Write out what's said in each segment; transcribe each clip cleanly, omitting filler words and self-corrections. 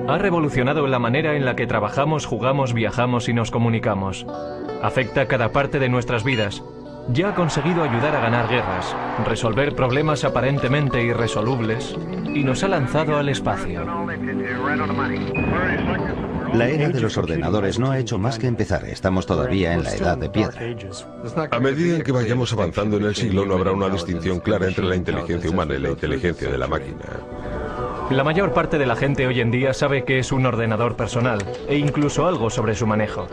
Ha revolucionado la manera en la que trabajamos, jugamos, viajamos y nos comunicamos. Afecta cada parte de nuestras vidas. Ya ha conseguido ayudar a ganar guerras, resolver problemas aparentemente irresolubles y nos ha lanzado al espacio. La era de los ordenadores no ha hecho más que empezar. Estamos todavía en la edad de piedra. A medida en que vayamos avanzando en el siglo, no habrá una distinción clara entre la inteligencia humana y la inteligencia de la máquina. La mayor parte de la gente hoy en día sabe qué es un ordenador personal e incluso algo sobre su manejo.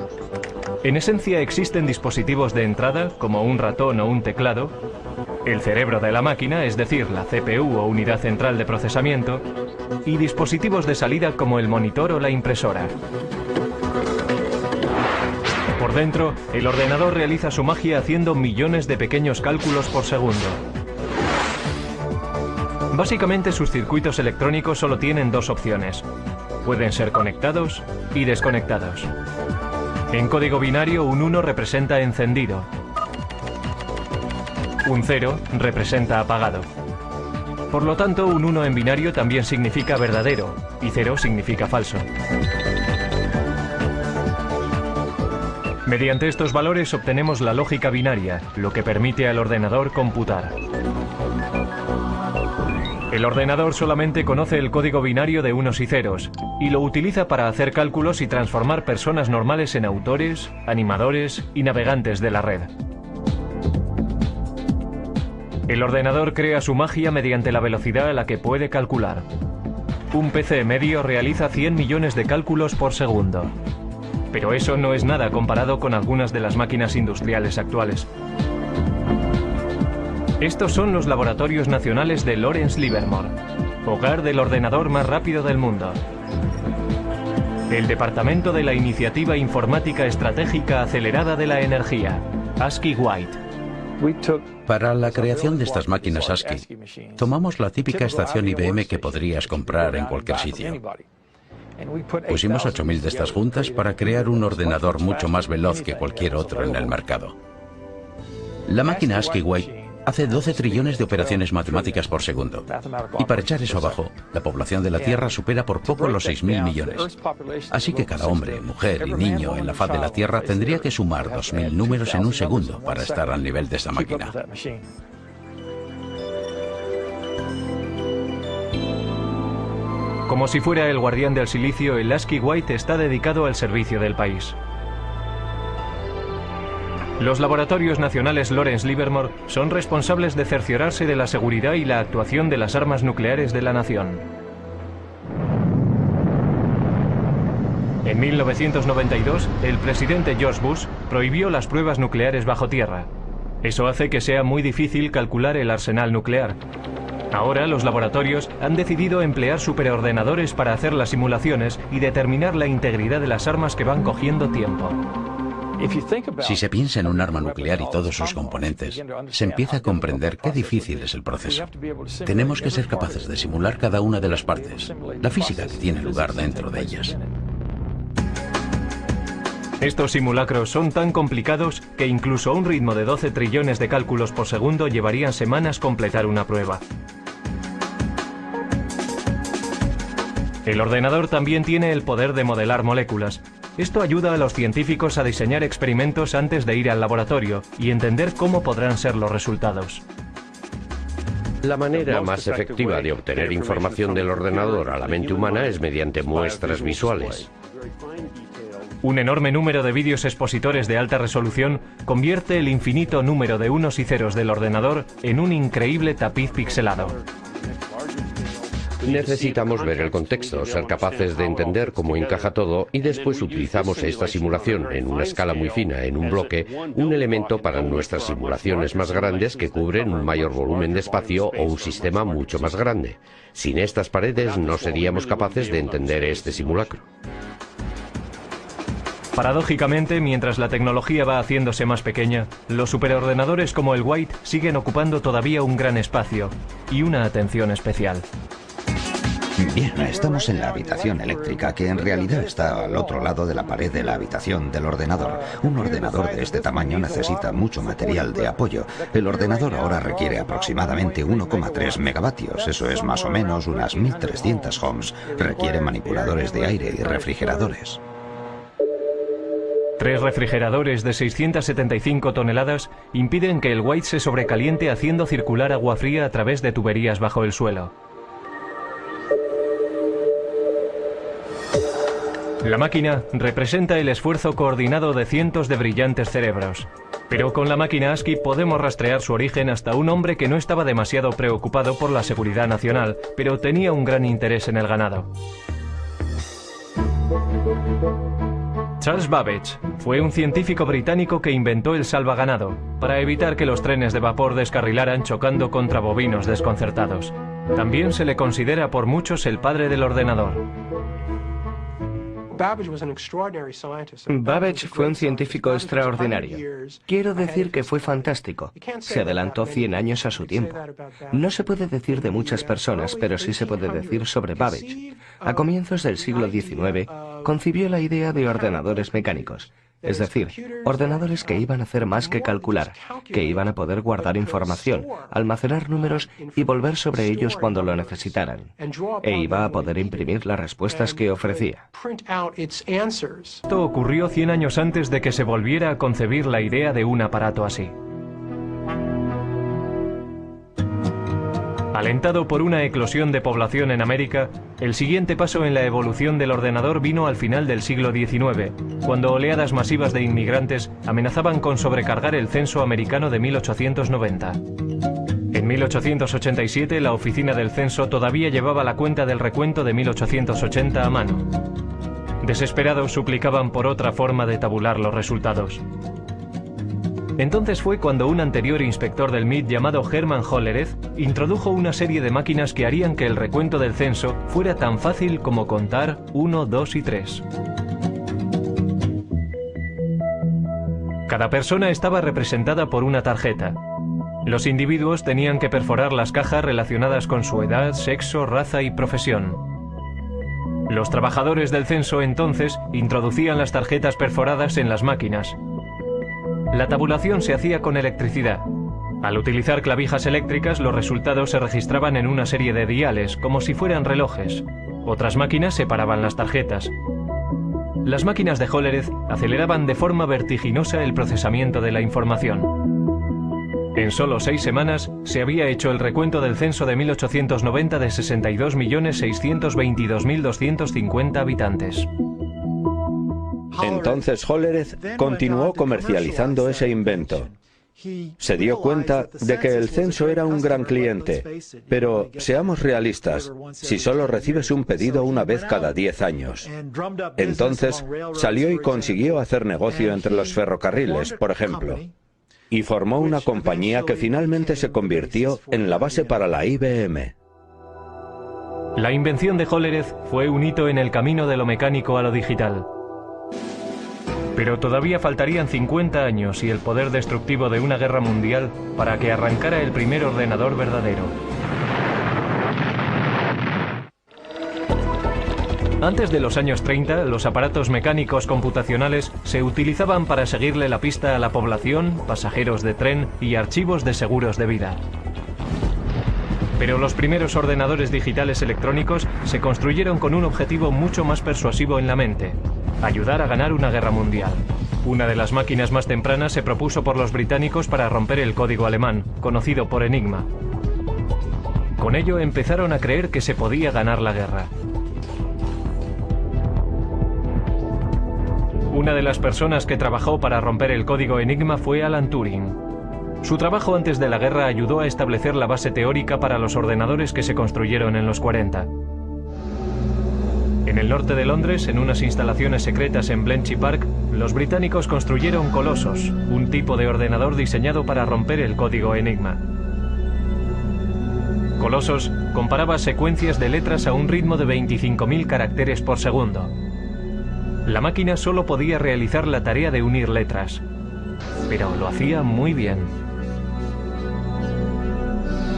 En esencia existen dispositivos de entrada, como un ratón o un teclado, el cerebro de la máquina, es decir, la CPU o unidad central de procesamiento, y dispositivos de salida como el monitor o la impresora. Por dentro, el ordenador realiza su magia haciendo millones de pequeños cálculos por segundo. Básicamente sus circuitos electrónicos solo tienen dos opciones. Pueden ser conectados y desconectados. En código binario, un 1 representa encendido. Un 0 representa apagado. Por lo tanto, un 1 en binario también significa verdadero y 0 significa falso. Mediante estos valores obtenemos la lógica binaria, lo que permite al ordenador computar. El ordenador solamente conoce el código binario de unos y ceros y lo utiliza para hacer cálculos y transformar personas normales en autores, animadores y navegantes de la red. El ordenador crea su magia mediante la velocidad a la que puede calcular. Un PC medio realiza 100 millones de cálculos por segundo. Pero eso no es nada comparado con algunas de las máquinas industriales actuales. Estos son los laboratorios nacionales de Lawrence Livermore, hogar del ordenador más rápido del mundo. El Departamento de la Iniciativa Informática Estratégica Acelerada de la Energía, ASCII White. Para la creación de estas máquinas ASCII, tomamos la típica estación IBM que podrías comprar en cualquier sitio. Pusimos 8000 de estas juntas para crear un ordenador mucho más veloz que cualquier otro en el mercado. La máquina ASCII White hace 12 trillones de operaciones matemáticas por segundo. Y para echar eso abajo, la población de la Tierra supera por poco los 6.000 millones. Así que cada hombre, mujer y niño en la faz de la Tierra tendría que sumar 2.000 números en un segundo para estar al nivel de esta máquina. Como si fuera el guardián del silicio, el ASCII White está dedicado al servicio del país. Los laboratorios nacionales Lawrence Livermore son responsables de cerciorarse de la seguridad y la actuación de las armas nucleares de la nación. En 1992, el presidente George Bush prohibió las pruebas nucleares bajo tierra. Eso hace que sea muy difícil calcular el arsenal nuclear. Ahora los laboratorios han decidido emplear superordenadores para hacer las simulaciones y determinar la integridad de las armas que van cogiendo tiempo. Si se piensa en un arma nuclear y todos sus componentes, se empieza a comprender qué difícil es el proceso. Tenemos que ser capaces de simular cada una de las partes, la física que tiene lugar dentro de ellas. Estos simulacros son tan complicados que incluso a un ritmo de 12 trillones de cálculos por segundo llevarían semanas completar una prueba. El ordenador también tiene el poder de modelar moléculas. Esto ayuda a los científicos a diseñar experimentos antes de ir al laboratorio y entender cómo podrán ser los resultados. La manera más efectiva de obtener información del ordenador a la mente humana es mediante muestras visuales. Un enorme número de vídeos expositores de alta resolución convierte el infinito número de unos y ceros del ordenador en un increíble tapiz pixelado. Necesitamos ver el contexto, ser capaces de entender cómo encaja todo y después utilizamos esta simulación en una escala muy fina, en un bloque, un elemento para nuestras simulaciones más grandes que cubren un mayor volumen de espacio o un sistema mucho más grande. Sin estas paredes no seríamos capaces de entender este simulacro. Paradójicamente, mientras la tecnología va haciéndose más pequeña, los superordenadores como el White siguen ocupando todavía un gran espacio y una atención especial. Bien, estamos en la habitación eléctrica, que en realidad está al otro lado de la pared de la habitación del ordenador. Un ordenador de este tamaño necesita mucho material de apoyo. El ordenador ahora requiere aproximadamente 1,3 megavatios, eso es más o menos unas 1300 ohms. Requiere manipuladores de aire y refrigeradores. 3 refrigeradores de 675 toneladas impiden que el White se sobrecaliente haciendo circular agua fría a través de tuberías bajo el suelo. La máquina representa el esfuerzo coordinado de cientos de brillantes cerebros. Pero con la máquina ASCII podemos rastrear su origen hasta un hombre que no estaba demasiado preocupado por la seguridad nacional, pero tenía un gran interés en el ganado. Charles Babbage fue un científico británico que inventó el salvaganado para evitar que los trenes de vapor descarrilaran chocando contra bovinos desconcertados. También se le considera por muchos el padre del ordenador. Babbage fue un científico extraordinario. Quiero decir que fue fantástico. Se adelantó 100 años a su tiempo. No se puede decir de muchas personas, pero sí se puede decir sobre Babbage. A comienzos del siglo XIX, concibió la idea de ordenadores mecánicos. Es decir, ordenadores que iban a hacer más que calcular, que iban a poder guardar información, almacenar números y volver sobre ellos cuando lo necesitaran. E iba a poder imprimir las respuestas que ofrecía. Esto ocurrió 100 años antes de que se volviera a concebir la idea de un aparato así. Alentado por una eclosión de población en América, el siguiente paso en la evolución del ordenador vino al final del siglo XIX, cuando oleadas masivas de inmigrantes amenazaban con sobrecargar el censo americano de 1890. En 1887, la oficina del censo todavía llevaba la cuenta del recuento de 1880 a mano. Desesperados suplicaban por otra forma de tabular los resultados. Entonces fue cuando un anterior inspector del MIT llamado Hermann Hollerith introdujo una serie de máquinas que harían que el recuento del censo fuera tan fácil como contar 1, 2 y 3. Cada persona estaba representada por una tarjeta. Los individuos tenían que perforar las cajas relacionadas con su edad, sexo, raza y profesión. Los trabajadores del censo entonces introducían las tarjetas perforadas en las máquinas. La tabulación se hacía con electricidad. Al utilizar clavijas eléctricas, los resultados se registraban en una serie de diales, como si fueran relojes. Otras máquinas separaban las tarjetas. Las máquinas de Hollerith aceleraban de forma vertiginosa el procesamiento de la información. En solo 6 semanas se había hecho el recuento del censo de 1890 de 62.622.250 habitantes. Entonces Hollerith continuó comercializando ese invento. Se dio cuenta de que el censo era un gran cliente, pero seamos realistas, si solo recibes un pedido una vez cada 10 años. Entonces salió y consiguió hacer negocio entre los ferrocarriles, por ejemplo, y formó una compañía que finalmente se convirtió en la base para la IBM. La invención de Hollerith fue un hito en el camino de lo mecánico a lo digital. Pero todavía faltarían 50 años y el poder destructivo de una guerra mundial para que arrancara el primer ordenador verdadero. Antes de los años 30, los aparatos mecánicos computacionales se utilizaban para seguirle la pista a la población, pasajeros de tren y archivos de seguros de vida. Pero los primeros ordenadores digitales electrónicos se construyeron con un objetivo mucho más persuasivo en la mente: ayudar a ganar una guerra mundial. Una de las máquinas más tempranas se propuso por los británicos para romper el código alemán, conocido por Enigma. Con ello empezaron a creer que se podía ganar la guerra. Una de las personas que trabajó para romper el código Enigma fue Alan Turing. Su trabajo antes de la guerra ayudó a establecer la base teórica para los ordenadores que se construyeron en los 40. En el norte de Londres, en unas instalaciones secretas en Bletchley Park, los británicos construyeron Colossus, un tipo de ordenador diseñado para romper el código Enigma. Colossus comparaba secuencias de letras a un ritmo de 25.000 caracteres por segundo. La máquina solo podía realizar la tarea de unir letras, pero lo hacía muy bien.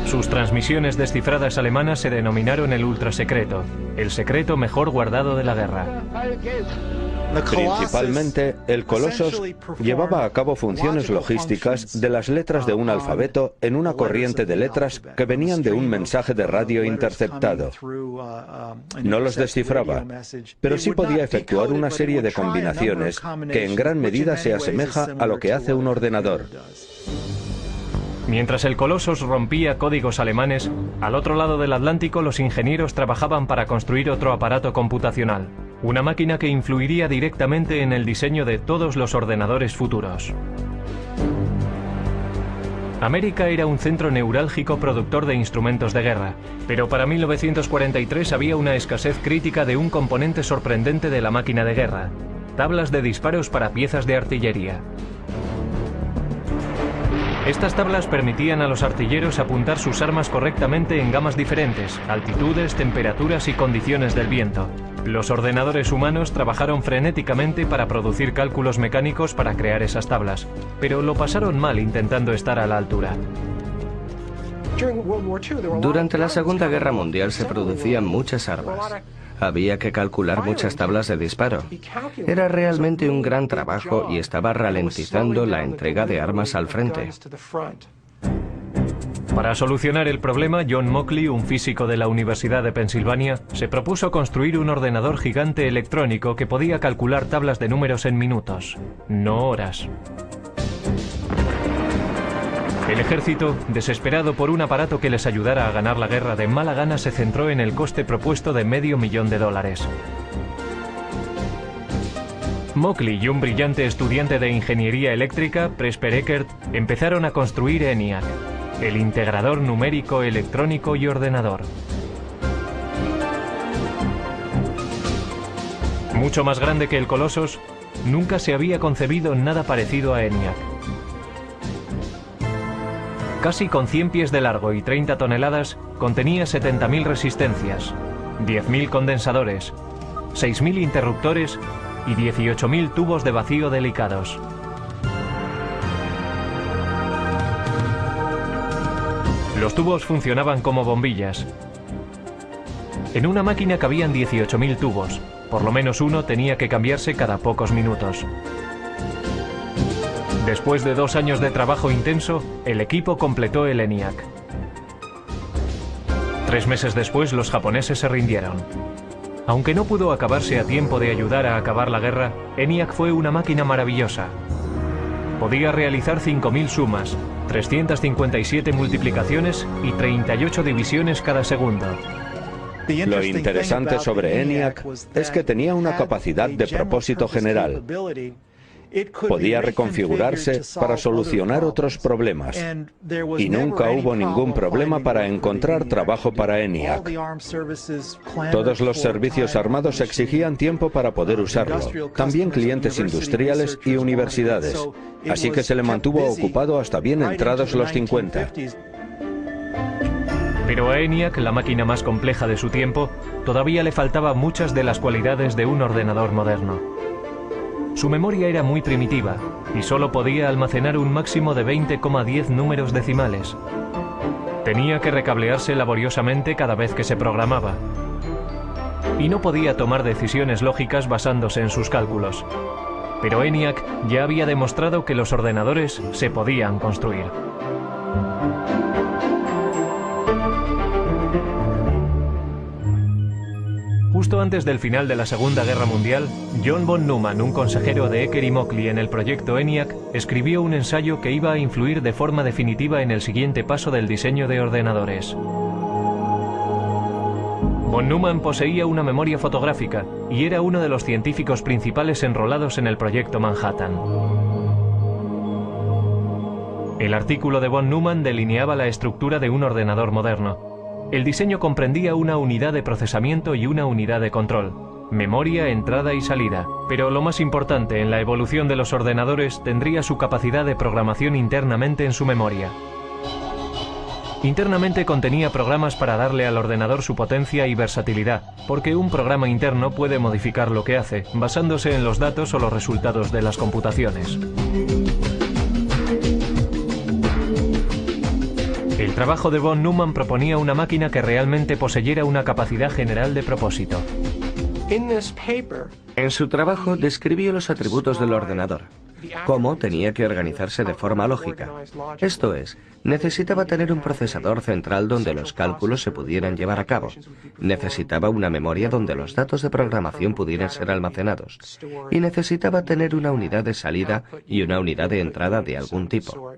Sus transmisiones descifradas alemanas se denominaron el ultrasecreto, el secreto mejor guardado de la guerra. Principalmente, el Colossus llevaba a cabo funciones logísticas de las letras de un alfabeto en una corriente de letras que venían de un mensaje de radio interceptado. No los descifraba, pero sí podía efectuar una serie de combinaciones que en gran medida se asemeja a lo que hace un ordenador. Mientras el Colossus rompía códigos alemanes, al otro lado del Atlántico los ingenieros trabajaban para construir otro aparato computacional, una máquina que influiría directamente en el diseño de todos los ordenadores futuros. América era un centro neurálgico productor de instrumentos de guerra, pero para 1943 había una escasez crítica de un componente sorprendente de la máquina de guerra: tablas de disparos para piezas de artillería. Estas tablas permitían a los artilleros apuntar sus armas correctamente en gamas diferentes, altitudes, temperaturas y condiciones del viento. Los ordenadores humanos trabajaron frenéticamente para producir cálculos mecánicos para crear esas tablas, pero lo pasaron mal intentando estar a la altura. Durante la Segunda Guerra Mundial se producían muchas armas. Había que calcular muchas tablas de disparo. Era realmente un gran trabajo y estaba ralentizando la entrega de armas al frente. Para solucionar el problema, John Mauchly, un físico de la Universidad de Pensilvania, se propuso construir un ordenador gigante electrónico que podía calcular tablas de números en minutos, no horas. El ejército, desesperado por un aparato que les ayudara a ganar la guerra de mala gana, se centró en el coste propuesto de $500,000. Mauchly y un brillante estudiante de ingeniería eléctrica, Presper Eckert, empezaron a construir ENIAC, el integrador numérico, electrónico y ordenador. Mucho más grande que el Colossus, nunca se había concebido nada parecido a ENIAC. Casi con 100 pies de largo y 30 toneladas, contenía 70.000 resistencias, 10.000 condensadores, 6.000 interruptores y 18.000 tubos de vacío delicados. Los tubos funcionaban como bombillas. En una máquina cabían 18.000 tubos, por lo menos uno tenía que cambiarse cada pocos minutos. Después de 2 años de trabajo intenso, el equipo completó el ENIAC. 3 meses después, los japoneses se rindieron. Aunque no pudo acabarse a tiempo de ayudar a acabar la guerra, ENIAC fue una máquina maravillosa. Podía realizar 5.000 sumas, 357 multiplicaciones y 38 divisiones cada segundo. Lo interesante sobre ENIAC es que tenía una capacidad de propósito general. Podía reconfigurarse para solucionar otros problemas, y nunca hubo ningún problema para encontrar trabajo para ENIAC. Todos los servicios armados exigían tiempo para poder usarlo, también clientes industriales y universidades, así que se le mantuvo ocupado hasta bien entrados los 50. Pero a ENIAC, la máquina más compleja de su tiempo, todavía le faltaban muchas de las cualidades de un ordenador moderno. Su memoria era muy primitiva y solo podía almacenar un máximo de 20,10 números decimales. Tenía que recablearse laboriosamente cada vez que se programaba. Y no podía tomar decisiones lógicas basándose en sus cálculos. Pero ENIAC ya había demostrado que los ordenadores se podían construir. Justo antes del final de la Segunda Guerra Mundial, John von Neumann, un consejero de Eckert y Mauchly en el proyecto ENIAC, escribió un ensayo que iba a influir de forma definitiva en el siguiente paso del diseño de ordenadores. Von Neumann poseía una memoria fotográfica y era uno de los científicos principales enrolados en el proyecto Manhattan. El artículo de von Neumann delineaba la estructura de un ordenador moderno. El diseño comprendía una unidad de procesamiento y una unidad de control, memoria, entrada y salida, pero lo más importante en la evolución de los ordenadores tendría su capacidad de programación internamente en su memoria. Internamente contenía programas para darle al ordenador su potencia y versatilidad, porque un programa interno puede modificar lo que hace, basándose en los datos o los resultados de las computaciones. El trabajo de von Neumann proponía una máquina que realmente poseyera una capacidad general de propósito. En su trabajo describió los atributos del ordenador, cómo tenía que organizarse de forma lógica. Esto es, necesitaba tener un procesador central donde los cálculos se pudieran llevar a cabo. Necesitaba una memoria donde los datos de programación pudieran ser almacenados. Y necesitaba tener una unidad de salida y una unidad de entrada de algún tipo.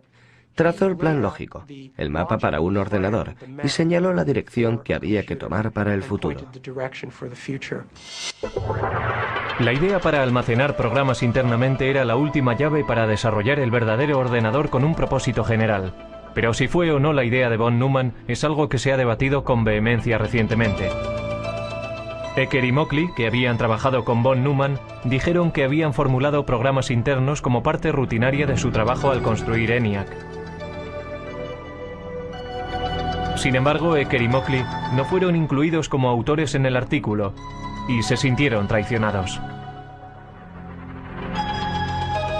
Trazó el plan lógico, el mapa para un ordenador, y señaló la dirección que había que tomar para el futuro. La idea para almacenar programas internamente era la última llave para desarrollar el verdadero ordenador con un propósito general. Pero si fue o no la idea de von Neumann es algo que se ha debatido con vehemencia recientemente. Ecker y Mauchly, que habían trabajado con von Neumann, dijeron que habían formulado programas internos como parte rutinaria de su trabajo al construir ENIAC. Sin embargo, Ecker y Mauchly no fueron incluidos como autores en el artículo y se sintieron traicionados.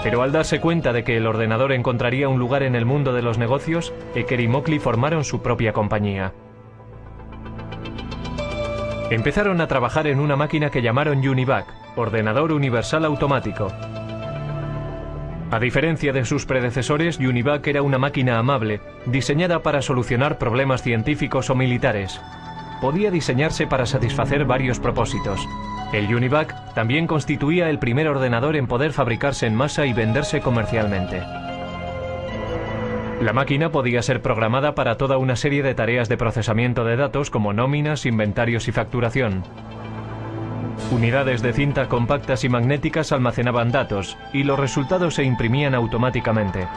Pero al darse cuenta de que el ordenador encontraría un lugar en el mundo de los negocios, Ecker y Mauchly formaron su propia compañía. Empezaron a trabajar en una máquina que llamaron UNIVAC, Ordenador Universal Automático. A diferencia de sus predecesores, UNIVAC era una máquina amable, diseñada para solucionar problemas científicos o militares. Podía diseñarse para satisfacer varios propósitos. El UNIVAC también constituía el primer ordenador en poder fabricarse en masa y venderse comercialmente. La máquina podía ser programada para toda una serie de tareas de procesamiento de datos como nóminas, inventarios y facturación. Unidades de cinta compactas y magnéticas almacenaban datos, y los resultados se imprimían automáticamente.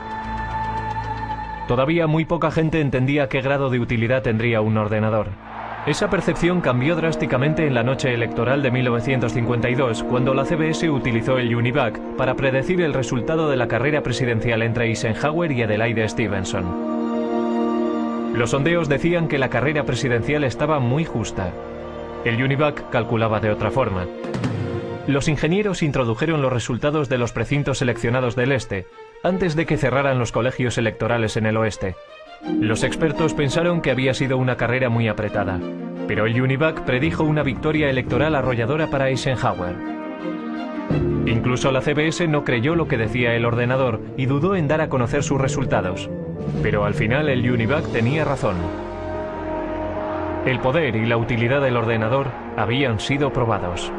Todavía muy poca gente entendía qué grado de utilidad tendría un ordenador. Esa percepción cambió drásticamente en la noche electoral de 1952, cuando la CBS utilizó el UNIVAC para predecir el resultado de la carrera presidencial entre Eisenhower y Adelaide Stevenson. Los sondeos decían que la carrera presidencial estaba muy justa. El UNIVAC calculaba de otra forma. Los ingenieros introdujeron los resultados de los precintos seleccionados del este, antes de que cerraran los colegios electorales en el oeste. Los expertos pensaron que había sido una carrera muy apretada, pero el UNIVAC predijo una victoria electoral arrolladora para Eisenhower. Incluso la CBS no creyó lo que decía el ordenador y dudó en dar a conocer sus resultados. Pero al final el UNIVAC tenía razón. El poder y la utilidad del ordenador habían sido probados.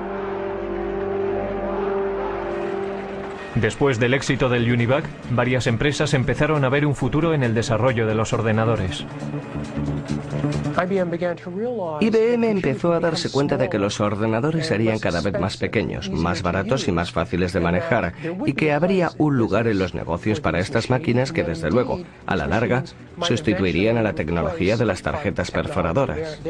Después del éxito del UNIVAC, varias empresas empezaron a ver un futuro en el desarrollo de los ordenadores. IBM empezó a darse cuenta de que los ordenadores serían cada vez más pequeños, más baratos y más fáciles de manejar, y que habría un lugar en los negocios para estas máquinas que, desde luego, a la larga, sustituirían a la tecnología de las tarjetas perforadoras.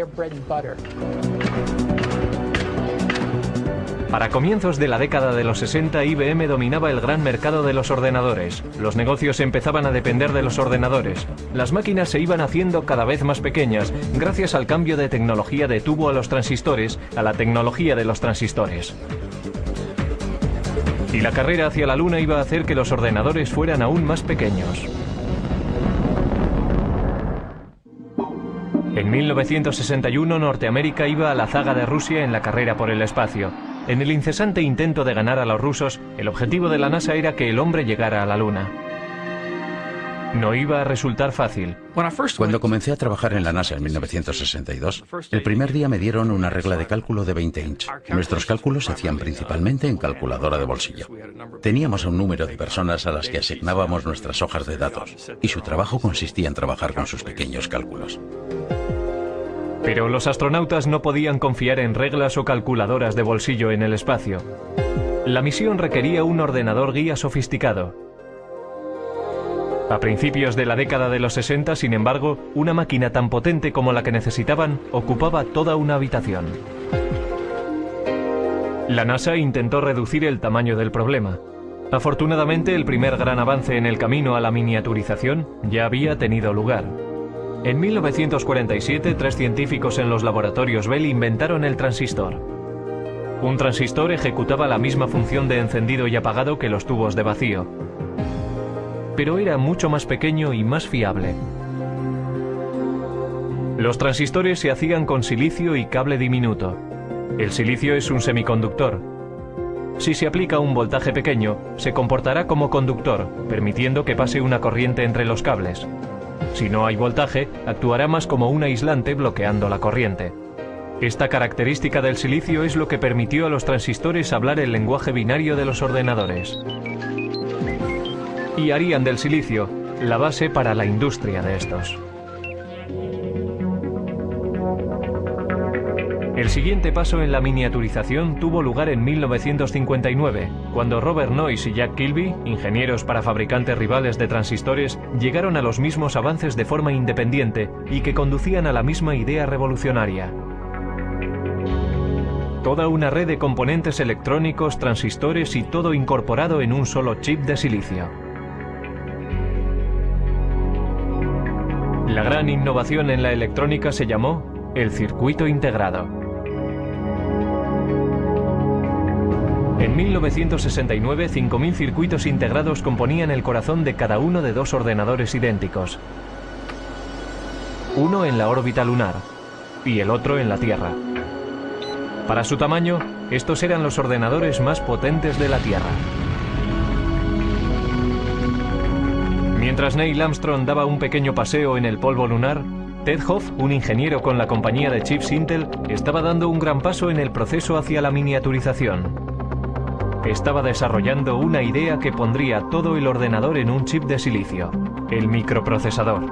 Para comienzos de la década de los 60, IBM dominaba el gran mercado de los ordenadores. Los negocios empezaban a depender de los ordenadores. Las máquinas se iban haciendo cada vez más pequeñas, gracias al cambio de tecnología de tubo a los transistores, a la tecnología de los transistores. Y la carrera hacia la Luna iba a hacer que los ordenadores fueran aún más pequeños. En 1961, Norteamérica iba a la zaga de Rusia en la carrera por el espacio. En el incesante intento de ganar a los rusos, el objetivo de la NASA era que el hombre llegara a la Luna. No iba a resultar fácil. Cuando comencé a trabajar en la NASA en 1962, el primer día me dieron una regla de cálculo de 20 inch. Nuestros cálculos se hacían principalmente en calculadora de bolsillo. Teníamos a un número de personas a las que asignábamos nuestras hojas de datos, y su trabajo consistía en trabajar con sus pequeños cálculos. Pero los astronautas no podían confiar en reglas o calculadoras de bolsillo en el espacio. La misión requería un ordenador guía sofisticado. A principios de la década de los 60, sin embargo, una máquina tan potente como la que necesitaban ocupaba toda una habitación. La NASA intentó reducir el tamaño del problema. Afortunadamente, el primer gran avance en el camino a la miniaturización ya había tenido lugar. En 1947, 3 científicos en los laboratorios Bell inventaron el transistor. Un transistor ejecutaba la misma función de encendido y apagado que los tubos de vacío, pero era mucho más pequeño y más fiable. Los transistores se hacían con silicio y cable diminuto. El silicio es un semiconductor. Si se aplica un voltaje pequeño, se comportará como conductor, permitiendo que pase una corriente entre los cables. Si no hay voltaje, actuará más como un aislante bloqueando la corriente. Esta característica del silicio es lo que permitió a los transistores hablar el lenguaje binario de los ordenadores. Y harían del silicio la base para la industria de estos. El siguiente paso en la miniaturización tuvo lugar en 1959, cuando Robert Noyce y Jack Kilby, ingenieros para fabricantes rivales de transistores, llegaron a los mismos avances de forma independiente y que conducían a la misma idea revolucionaria. Toda una red de componentes electrónicos, transistores y todo incorporado en un solo chip de silicio. La gran innovación en la electrónica se llamó el circuito integrado. En 1969, 5.000 circuitos integrados componían el corazón de cada uno de dos ordenadores idénticos. Uno en la órbita lunar y el otro en la Tierra. Para su tamaño, estos eran los ordenadores más potentes de la Tierra. Mientras Neil Armstrong daba un pequeño paseo en el polvo lunar, Ted Hoff, un ingeniero con la compañía de chips Intel, estaba dando un gran paso en el proceso hacia la miniaturización. Estaba desarrollando una idea que pondría todo el ordenador en un chip de silicio, el microprocesador.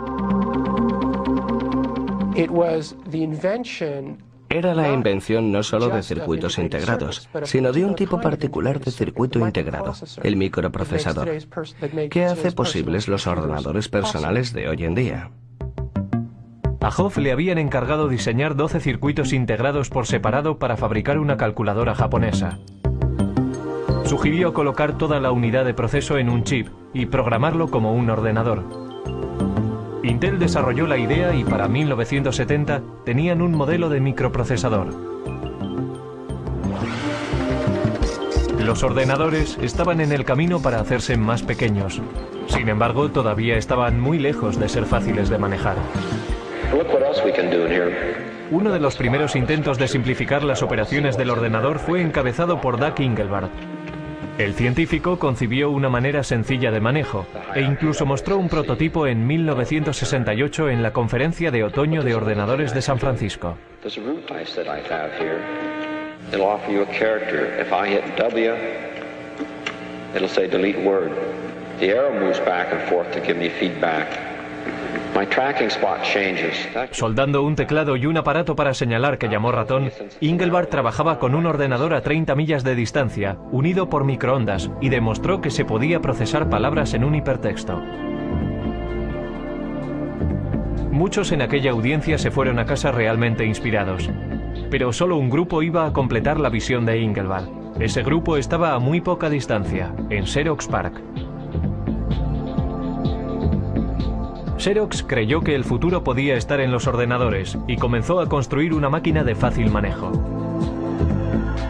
Era la invención no solo de circuitos integrados, sino de un tipo particular de circuito integrado, el microprocesador, que hace posibles los ordenadores personales de hoy en día. A Hoff le habían encargado diseñar 12 circuitos integrados por separado para fabricar una calculadora japonesa. Sugirió colocar toda la unidad de proceso en un chip y programarlo como un ordenador. Intel desarrolló la idea y para 1970 tenían un modelo de microprocesador. Los ordenadores estaban en el camino para hacerse más pequeños. Sin embargo, todavía estaban muy lejos de ser fáciles de manejar. Uno de los primeros intentos de simplificar las operaciones del ordenador fue encabezado por Doug Engelbart. El científico concibió una manera sencilla de manejo e incluso mostró un prototipo en 1968 en la Conferencia de Otoño de Ordenadores de San Francisco. Soldando un teclado y un aparato para señalar que llamó ratón, Engelbart trabajaba con un ordenador a 30 millas de distancia, unido por microondas, y demostró que se podía procesar palabras en un hipertexto. Muchos en aquella audiencia se fueron a casa realmente inspirados, pero solo un grupo iba a completar la visión de Engelbart. Ese grupo estaba a muy poca distancia, en Xerox PARC. Xerox creyó que el futuro podía estar en los ordenadores y comenzó a construir una máquina de fácil manejo.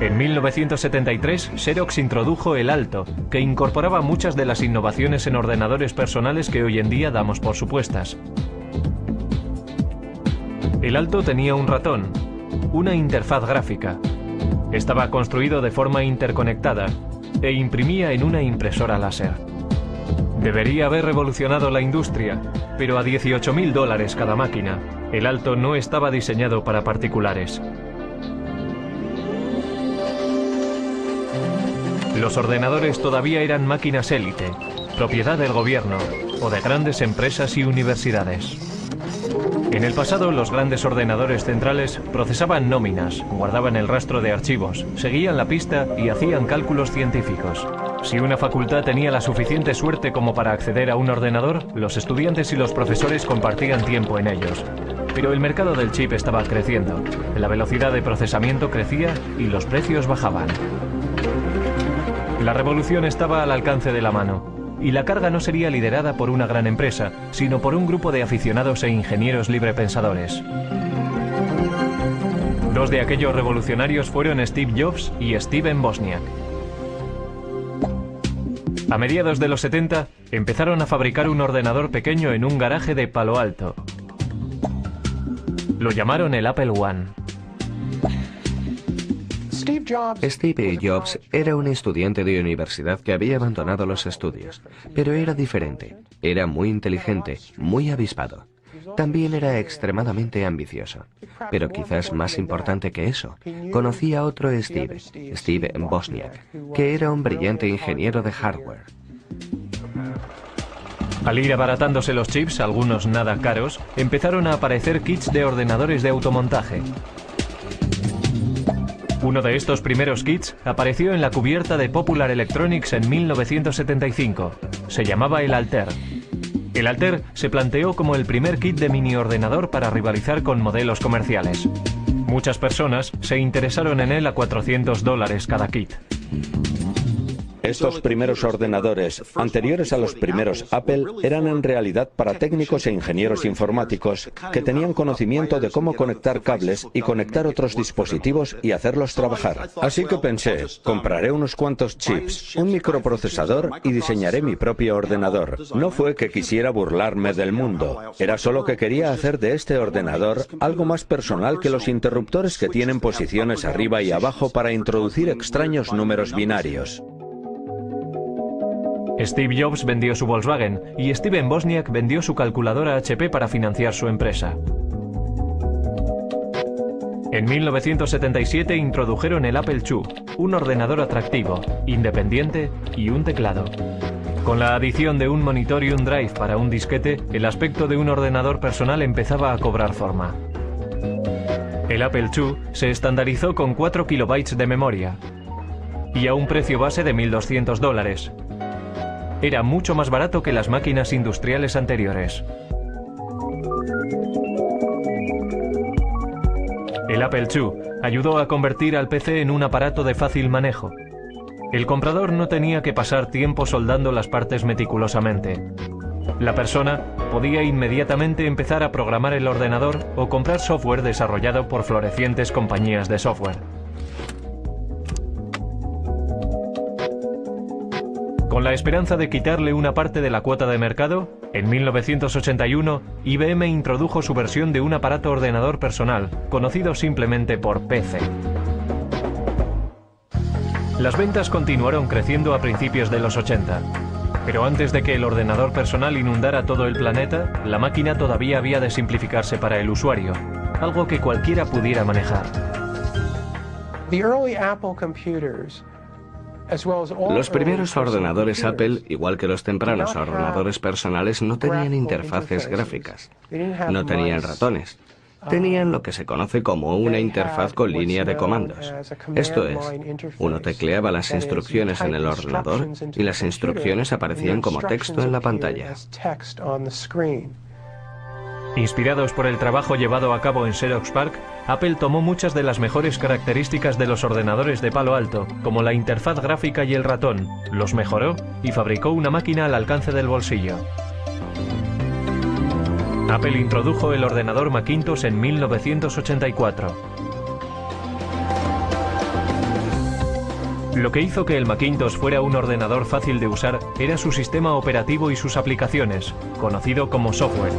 En 1973, Xerox introdujo el Alto, que incorporaba muchas de las innovaciones en ordenadores personales que hoy en día damos por supuestas. El Alto tenía un ratón, una interfaz gráfica. Estaba construido de forma interconectada e imprimía en una impresora láser. Debería haber revolucionado la industria, pero a $18.000 cada máquina. El Alto no estaba diseñado para particulares. Los ordenadores todavía eran máquinas élite, propiedad del gobierno o de grandes empresas y universidades. En el pasado, los grandes ordenadores centrales procesaban nóminas, guardaban el rastro de archivos, seguían la pista y hacían cálculos científicos. Si una facultad tenía la suficiente suerte como para acceder a un ordenador, los estudiantes y los profesores compartían tiempo en ellos. Pero el mercado del chip estaba creciendo, la velocidad de procesamiento crecía y los precios bajaban. La revolución estaba al alcance de la mano. Y la carga no sería liderada por una gran empresa, sino por un grupo de aficionados e ingenieros librepensadores. Dos de aquellos revolucionarios fueron Steve Jobs y Steven Wozniak. A mediados de los 70, empezaron a fabricar un ordenador pequeño en un garaje de Palo Alto. Lo llamaron el Apple One. Steve Jobs era un estudiante de universidad que había abandonado los estudios, pero era diferente. Era muy inteligente, muy avispado. También era extremadamente ambicioso. Pero quizás más importante que eso, conocía a otro Steve Wozniak, que era un brillante ingeniero de hardware. Al ir abaratándose los chips, algunos nada caros, empezaron a aparecer kits de ordenadores de automontaje. Uno de estos primeros kits apareció en la cubierta de Popular Electronics en 1975. Se llamaba el Altair. El Altair se planteó como el primer kit de mini ordenador para rivalizar con modelos comerciales. Muchas personas se interesaron en él a $400 cada kit. Estos primeros ordenadores, anteriores a los primeros Apple, eran en realidad para técnicos e ingenieros informáticos que tenían conocimiento de cómo conectar cables y conectar otros dispositivos y hacerlos trabajar. Así que pensé, compraré unos cuantos chips, un microprocesador y diseñaré mi propio ordenador. No fue que quisiera burlarme del mundo, era solo que quería hacer de este ordenador algo más personal que los interruptores que tienen posiciones arriba y abajo para introducir extraños números binarios. Steve Jobs vendió su Volkswagen y Steven Wozniak vendió su calculadora HP para financiar su empresa. En 1977 introdujeron el Apple II, un ordenador atractivo, independiente y un teclado. Con la adición de un monitor y un drive para un disquete, el aspecto de un ordenador personal empezaba a cobrar forma. El Apple II se estandarizó con 4 kilobytes de memoria y a un precio base de $1.200. Era mucho más barato que las máquinas industriales anteriores. El Apple II ayudó a convertir al PC en un aparato de fácil manejo. El comprador no tenía que pasar tiempo soldando las partes meticulosamente. La persona podía inmediatamente empezar a programar el ordenador o comprar software desarrollado por florecientes compañías de software. Con la esperanza de quitarle una parte de la cuota de mercado, en 1981 IBM introdujo su versión de un aparato ordenador personal, conocido simplemente por PC. Las ventas continuaron creciendo a principios de los 80, pero antes de que el ordenador personal inundara todo el planeta, la máquina todavía había de simplificarse para el usuario, algo que cualquiera pudiera manejar. Los primeros ordenadores Apple, igual que los tempranos ordenadores personales, no tenían interfaces gráficas, no tenían ratones. Tenían lo que se conoce como una interfaz con línea de comandos. Esto es, uno tecleaba las instrucciones en el ordenador y las instrucciones aparecían como texto en la pantalla. Inspirados por el trabajo llevado a cabo en Xerox PARC, Apple tomó muchas de las mejores características de los ordenadores de Palo Alto, como la interfaz gráfica y el ratón, los mejoró y fabricó una máquina al alcance del bolsillo. Apple introdujo el ordenador Macintosh en 1984. Lo que hizo que el Macintosh fuera un ordenador fácil de usar era su sistema operativo y sus aplicaciones, conocido como software.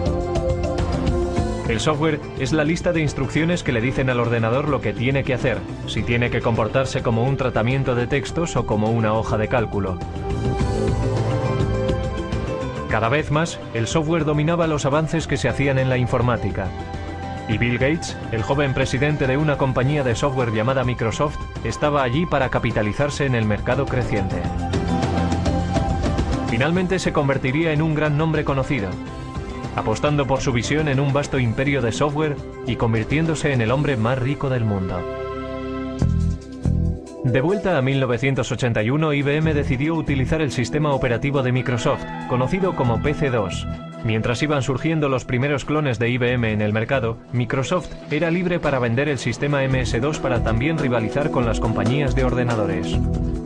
El software es la lista de instrucciones que le dicen al ordenador lo que tiene que hacer, si tiene que comportarse como un tratamiento de textos o como una hoja de cálculo. Cada vez más, el software dominaba los avances que se hacían en la informática. Y Bill Gates, el joven presidente de una compañía de software llamada Microsoft, estaba allí para capitalizarse en el mercado creciente. Finalmente se convertiría en un gran nombre conocido, apostando por su visión en un vasto imperio de software y convirtiéndose en el hombre más rico del mundo. De vuelta a 1981, IBM decidió utilizar el sistema operativo de Microsoft, conocido como PC-2. Mientras iban surgiendo los primeros clones de IBM en el mercado, Microsoft era libre para vender el sistema MS-2 para también rivalizar con las compañías de ordenadores.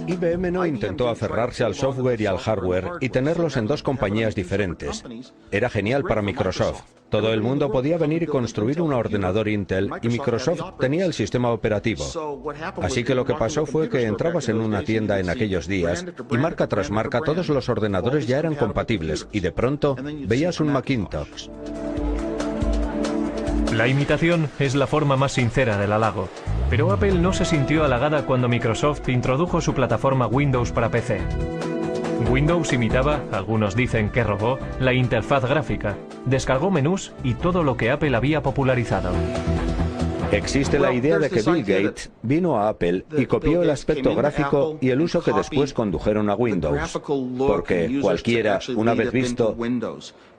IBM no intentó aferrarse al software y al hardware y tenerlos en dos compañías diferentes. Era genial para Microsoft. Todo el mundo podía venir y construir un ordenador Intel y Microsoft tenía el sistema operativo. Así que lo que pasó fue que entrabas en una tienda en aquellos días y marca tras marca todos los ordenadores ya eran compatibles y de pronto veías un Macintosh. La imitación es la forma más sincera del halago, pero Apple no se sintió halagada cuando Microsoft introdujo su plataforma Windows para PC. Windows imitaba, algunos dicen que robó, la interfaz gráfica, descargó menús y todo lo que Apple había popularizado. Existe la idea de que Bill Gates vino a Apple y copió el aspecto gráfico y el uso que después condujeron a Windows, porque cualquiera, una vez visto,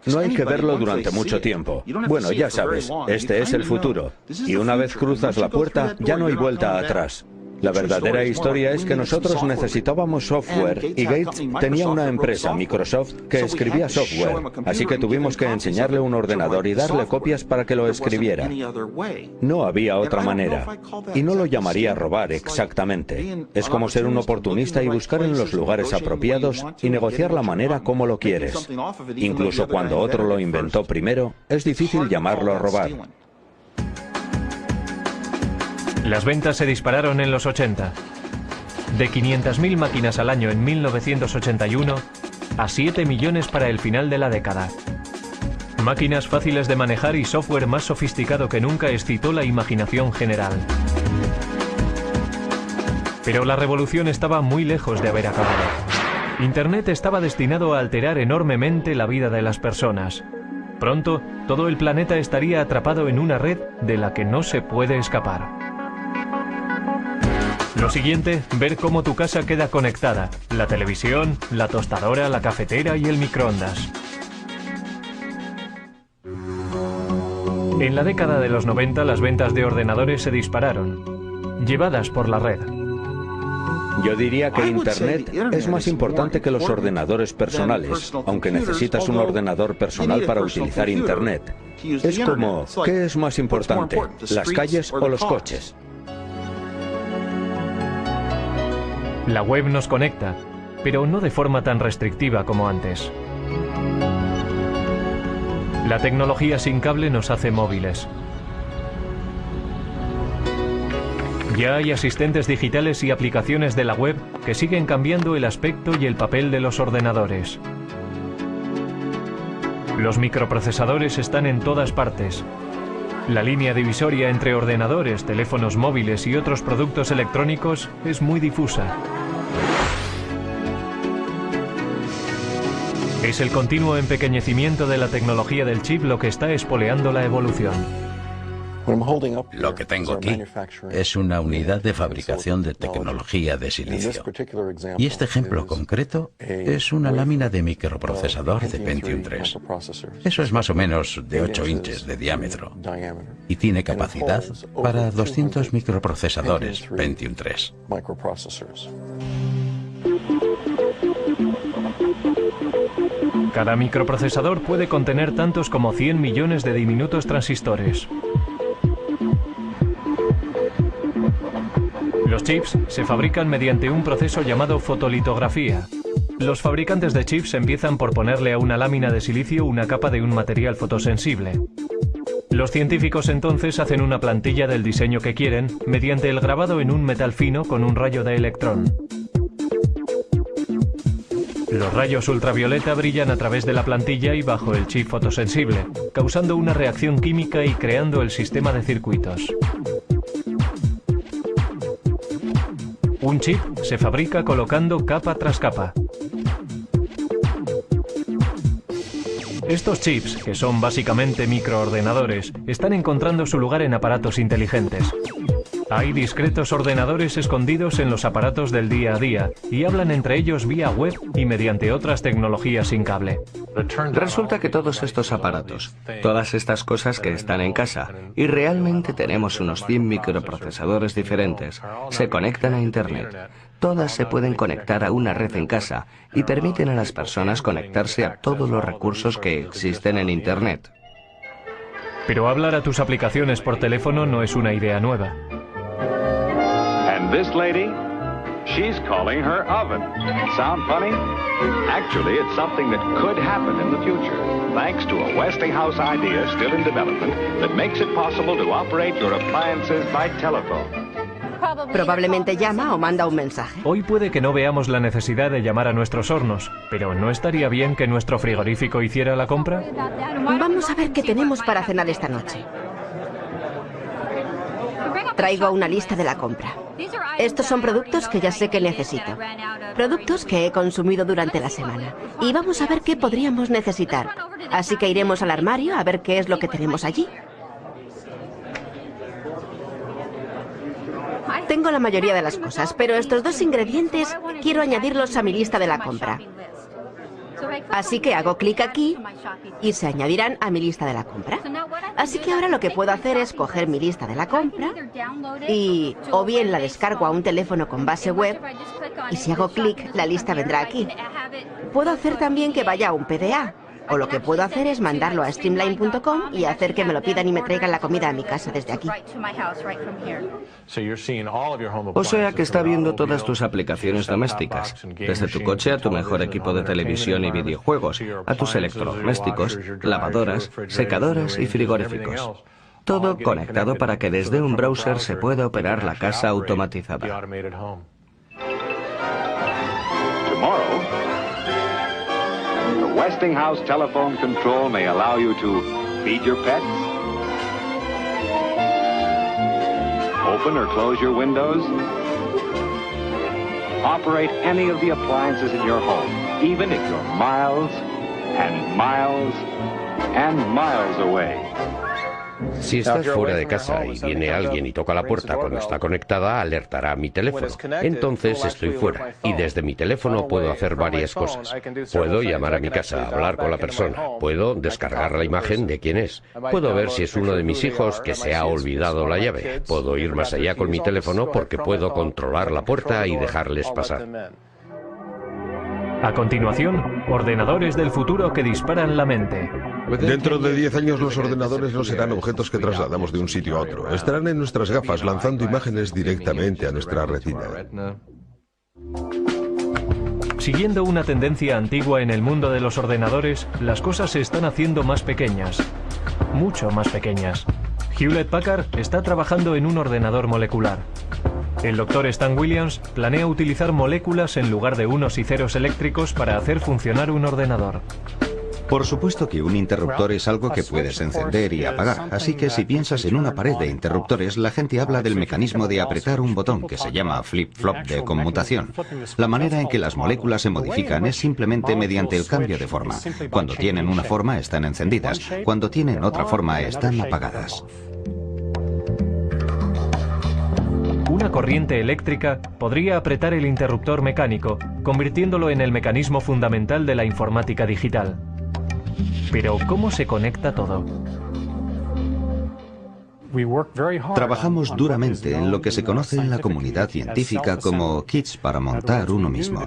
no hay que verlo durante mucho tiempo. Bueno, ya sabes, este es el futuro, y una vez cruzas la puerta, ya no hay vuelta atrás. La verdadera historia es que nosotros necesitábamos software y Gates tenía una empresa, Microsoft, que escribía software, así que tuvimos que enseñarle un ordenador y darle copias para que lo escribiera. No había otra manera. Y no lo llamaría robar exactamente. Es como ser un oportunista y buscar en los lugares apropiados y negociar la manera como lo quieres. Incluso cuando otro lo inventó primero, es difícil llamarlo robar. Las ventas se dispararon en los 80. De 500.000 máquinas al año en 1981 a 7 millones para el final de la década. Máquinas fáciles de manejar y software más sofisticado que nunca excitó la imaginación general. Pero la revolución estaba muy lejos de haber acabado. Internet estaba destinado a alterar enormemente la vida de las personas. Pronto, todo el planeta estaría atrapado en una red de la que no se puede escapar. Lo siguiente, ver cómo tu casa queda conectada. La televisión, la tostadora, la cafetera y el microondas. En la década de los 90 las ventas de ordenadores se dispararon, llevadas por la red. Yo diría que Internet es más importante que los ordenadores personales, aunque necesitas un ordenador personal para utilizar Internet. Es como, ¿qué es más importante? ¿Las calles o los coches? La web nos conecta, pero no de forma tan restrictiva como antes. La tecnología sin cable nos hace móviles. Ya hay asistentes digitales y aplicaciones de la web que siguen cambiando el aspecto y el papel de los ordenadores. Los microprocesadores están en todas partes. La línea divisoria entre ordenadores, teléfonos móviles y otros productos electrónicos es muy difusa. Es el continuo empequeñecimiento de la tecnología del chip lo que está espoleando la evolución. Lo que tengo aquí es una unidad de fabricación de tecnología de silicio. Y este ejemplo concreto es una lámina de microprocesador de Pentium 3. Eso es más o menos de 8 inches de diámetro. Y tiene capacidad para 200 microprocesadores Pentium 3. Cada microprocesador puede contener tantos como 100 millones de diminutos transistores. Los chips se fabrican mediante un proceso llamado fotolitografía. Los fabricantes de chips empiezan por ponerle a una lámina de silicio una capa de un material fotosensible. Los científicos entonces hacen una plantilla del diseño que quieren mediante el grabado en un metal fino con un rayo de electrón. Los rayos ultravioleta brillan a través de la plantilla y bajo el chip fotosensible, causando una reacción química y creando el sistema de circuitos. Un chip se fabrica colocando capa tras capa. Estos chips, que son básicamente microordenadores, están encontrando su lugar en aparatos inteligentes. Hay discretos ordenadores escondidos en los aparatos del día a día y hablan entre ellos vía web y mediante otras tecnologías sin cable. Resulta que todos estos aparatos, todas estas cosas que están en casa, y realmente tenemos unos 100 microprocesadores diferentes, se conectan a Internet. Todas se pueden conectar a una red en casa y permiten a las personas conectarse a todos los recursos que existen en Internet. Pero hablar a tus aplicaciones por teléfono no es una idea nueva. And this lady, she's calling her oven. Sound funny? Actually, it's something that could happen in the future, thanks to a Westinghouse idea still in development that makes it possible to operate your appliances by telephone. Probablemente llama o manda un mensaje. Hoy puede que no veamos la necesidad de llamar a nuestros hornos, pero ¿no estaría bien que nuestro frigorífico hiciera la compra? Vamos a ver qué tenemos para cenar esta noche. traigo una lista de la compra. Estos son productos que ya sé que necesito. Productos que he consumido durante la semana. Y vamos a ver qué podríamos necesitar. Así que iremos al armario a ver qué es lo que tenemos allí. Tengo la mayoría de las cosas, pero estos dos ingredientes quiero añadirlos a mi lista de la compra. Así que hago clic aquí y se añadirán a mi lista de la compra. Así que ahora lo que puedo hacer es coger mi lista de la compra y o bien la descargo a un teléfono con base web y si hago clic la lista vendrá aquí. Puedo hacer también que vaya a un PDA. O lo que puedo hacer es mandarlo a streamline.com y hacer que me lo pidan y me traigan la comida a mi casa desde aquí. O sea que está viendo todas tus aplicaciones domésticas, desde tu coche a tu mejor equipo de televisión y videojuegos, a tus electrodomésticos, lavadoras, secadoras y frigoríficos. Todo conectado para que desde un browser se pueda operar la casa automatizada. The Westinghouse telephone control may allow you to feed your pets, open or close your windows, operate any of the appliances in your home, even if you're miles and miles and miles away. Si estás fuera de casa y viene alguien y toca la puerta cuando está conectada, alertará a mi teléfono. Entonces estoy fuera y desde mi teléfono puedo hacer varias cosas. Puedo llamar a mi casa, hablar con la persona, puedo descargar la imagen de quién es, puedo ver si es uno de mis hijos que se ha olvidado la llave, puedo ir más allá con mi teléfono porque puedo controlar la puerta y dejarles pasar. A continuación, ordenadores del futuro que disparan la mente. Dentro de 10 años los ordenadores no serán objetos que trasladamos de un sitio a otro. Estarán en nuestras gafas lanzando imágenes directamente a nuestra retina. Siguiendo una tendencia antigua en el mundo de los ordenadores, las cosas se están haciendo más pequeñas. Mucho más pequeñas. Hewlett Packard está trabajando en un ordenador molecular. El Dr. Stan Williams planea utilizar moléculas en lugar de unos y ceros eléctricos para hacer funcionar un ordenador. Por supuesto que un interruptor es algo que puedes encender y apagar, así que si piensas en una pared de interruptores, la gente habla del mecanismo de apretar un botón que se llama flip-flop de conmutación. La manera en que las moléculas se modifican es simplemente mediante el cambio de forma. Cuando tienen una forma están encendidas, cuando tienen otra forma están apagadas. Una corriente eléctrica podría apretar el interruptor mecánico, convirtiéndolo en el mecanismo fundamental de la informática digital. Pero, ¿cómo se conecta todo? Trabajamos duramente en lo que se conoce en la comunidad científica como kits para montar uno mismo.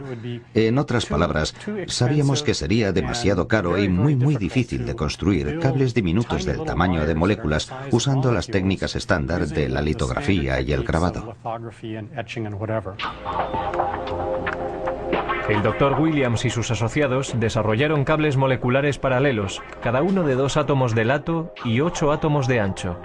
En otras palabras, sabíamos que sería demasiado caro y muy difícil de construir cables diminutos del tamaño de moléculas usando las técnicas estándar de la litografía y el grabado. El Dr. Williams y sus asociados desarrollaron cables moleculares paralelos, cada uno de 2 átomos de lato y 8 átomos de ancho.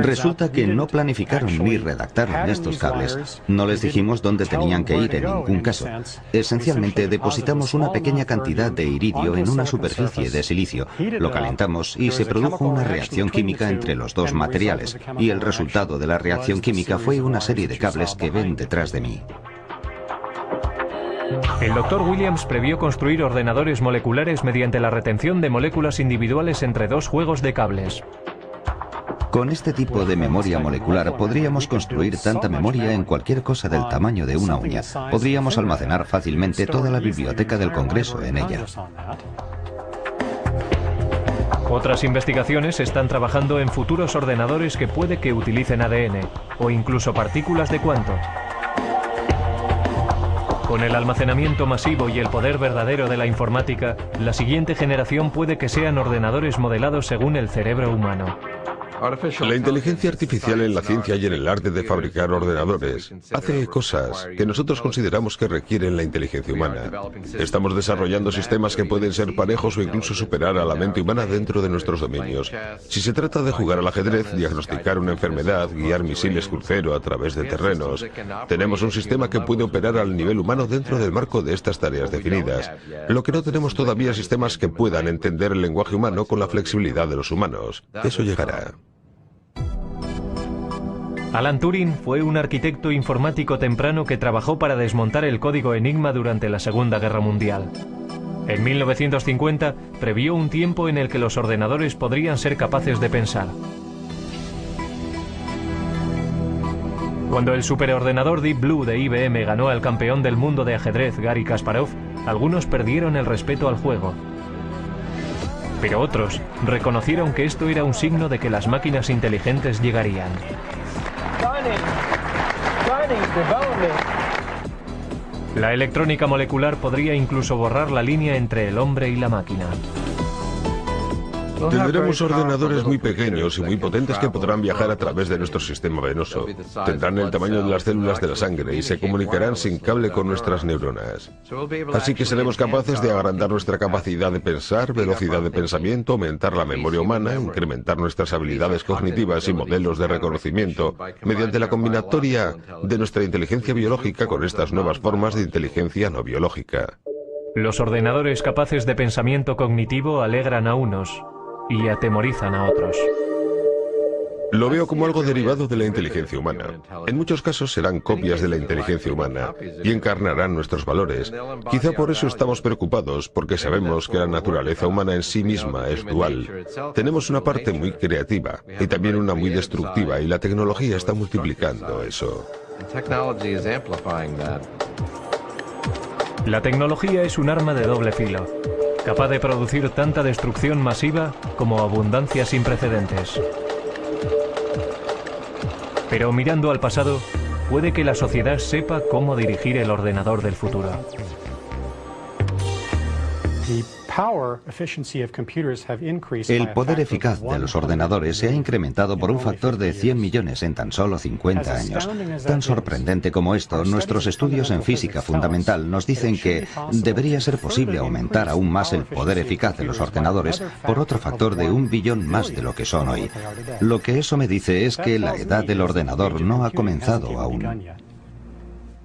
Resulta que no planificaron ni redactaron estos cables. No les dijimos dónde tenían que ir en ningún caso. Esencialmente depositamos una pequeña cantidad de iridio en una superficie de silicio, lo calentamos y se produjo una reacción química entre los dos materiales, y el resultado de la reacción química fue una serie de cables que ven detrás de mí. El Dr. Williams previó construir ordenadores moleculares mediante la retención de moléculas individuales entre 2 juegos de cables. Con este tipo de memoria molecular podríamos construir tanta memoria en cualquier cosa del tamaño de una uña. Podríamos almacenar fácilmente toda la biblioteca del Congreso en ella. Otras investigaciones están trabajando en futuros ordenadores que puede que utilicen ADN o incluso partículas de cuanto. Con el almacenamiento masivo y el poder verdadero de la informática, la siguiente generación puede que sean ordenadores modelados según el cerebro humano. La inteligencia artificial en la ciencia y en el arte de fabricar ordenadores hace cosas que nosotros consideramos que requieren la inteligencia humana. Estamos desarrollando sistemas que pueden ser parejos o incluso superar a la mente humana dentro de nuestros dominios. Si se trata de jugar al ajedrez, diagnosticar una enfermedad, guiar misiles crucero a través de terrenos, tenemos un sistema que puede operar al nivel humano dentro del marco de estas tareas definidas. Lo que no tenemos todavía es sistemas que puedan entender el lenguaje humano con la flexibilidad de los humanos. Eso llegará. Alan Turing fue un arquitecto informático temprano que trabajó para desmontar el código Enigma durante la Segunda Guerra Mundial. En 1950 previó un tiempo en el que los ordenadores podrían ser capaces de pensar. Cuando el superordenador Deep Blue de IBM ganó al campeón del mundo de ajedrez Garry Kasparov, algunos perdieron el respeto al juego. Pero otros reconocieron que esto era un signo de que las máquinas inteligentes llegarían. La electrónica molecular podría incluso borrar la línea entre el hombre y la máquina. Tendremos ordenadores muy pequeños y muy potentes que podrán viajar a través de nuestro sistema venoso. Tendrán el tamaño de las células de la sangre y se comunicarán sin cable con nuestras neuronas. Así que seremos capaces de agrandar nuestra capacidad de pensar, velocidad de pensamiento, aumentar la memoria humana, incrementar nuestras habilidades cognitivas y modelos de reconocimiento mediante la combinatoria de nuestra inteligencia biológica con estas nuevas formas de inteligencia no biológica. Los ordenadores capaces de pensamiento cognitivo alegran a unos y atemorizan a otros. Lo veo como algo derivado de la inteligencia humana. En muchos casos serán copias de la inteligencia humana y encarnarán nuestros valores. Quizá por eso estamos preocupados, porque sabemos que la naturaleza humana en sí misma es dual. Tenemos una parte muy creativa y también una muy destructiva, y la tecnología está multiplicando eso. La tecnología es un arma de doble filo, capaz de producir tanta destrucción masiva como abundancia sin precedentes. Pero mirando al pasado, puede que la sociedad sepa cómo dirigir el ordenador del futuro. El poder eficaz de los ordenadores se ha incrementado por un factor de 100 millones en tan solo 50 años. Tan sorprendente como esto, nuestros estudios en física fundamental nos dicen que debería ser posible aumentar aún más el poder eficaz de los ordenadores por otro factor de 1 billón más de lo que son hoy. Lo que eso me dice es que la edad del ordenador no ha comenzado aún.